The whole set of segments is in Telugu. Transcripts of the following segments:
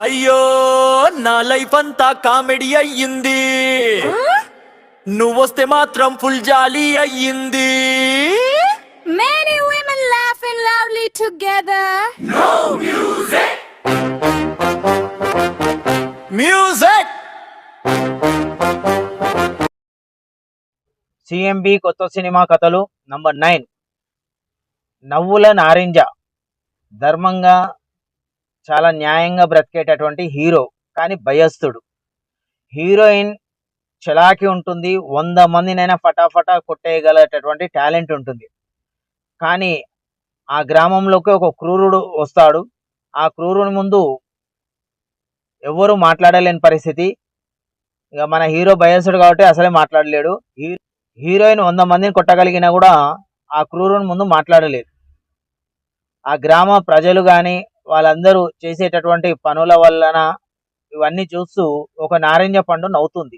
అయ్యో నా లైఫ్ అంతా కామెడీ అయ్యింది. నువ్వొస్తే మాత్రం ఫుల్ జాలీ అయ్యింది. Many women laughing loudly together. Music CMB కొత్త సినిమా కథలు నంబర్ 9. నవ్వుల నారింజ ధర్మంగా చాలా న్యాయంగా బ్రతికేటటువంటి హీరో, కానీ భయస్థుడు. హీరోయిన్ చలాకి ఉంటుంది, 100 మందినైనా ఫటాఫటా కొట్టేయగలటటువంటి టాలెంట్ ఉంటుంది. కానీ ఆ గ్రామంలోకి ఒక క్రూరుడు వస్తాడు. ఆ క్రూరుని ముందు ఎవరు మాట్లాడలేని పరిస్థితి. ఇక మన హీరో భయస్థుడు కాబట్టి అసలే మాట్లాడలేడు. హీరోయిన్ 100 మందిని కొట్టగలిగినా కూడా ఆ క్రూరుని ముందు మాట్లాడలేదు. ఆ గ్రామ ప్రజలు కానీ వాళ్ళందరూ చేసేటటువంటి పనుల వలన ఇవన్నీ చూస్తూ ఒక నారింజ పండు నవ్వుతుంది.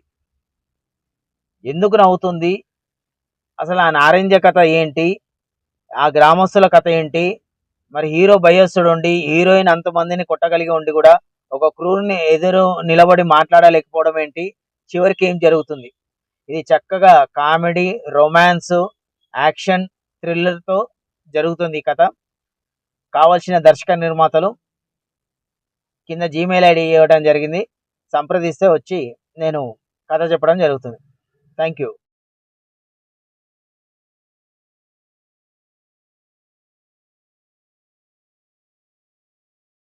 ఎందుకు నవ్వుతుంది, అసలు ఆ నారింజ కథ ఏంటి, ఆ గ్రామస్తుల కథ ఏంటి, మరి హీరో భయస్థుడు ఉండి హీరోయిన్ అంతమందిని కొట్టగలిగి ఉండి కూడా ఒక క్రూరుని ఎదురు నిలబడి మాట్లాడలేకపోవడం ఏంటి, చివరికి ఏం జరుగుతుంది. ఇది చక్కగా కామెడీ, రొమాన్స్, యాక్షన్, థ్రిల్లర్తో జరుగుతుంది ఈ కథ. కావాల్సిన దర్శక నిర్మాతలు కింద జీమెయిల్ ఐడి ఇవ్వడం జరిగింది. సంప్రదిస్తే వచ్చి నేను కథ చెప్పడం జరుగుతుంది. Thank you.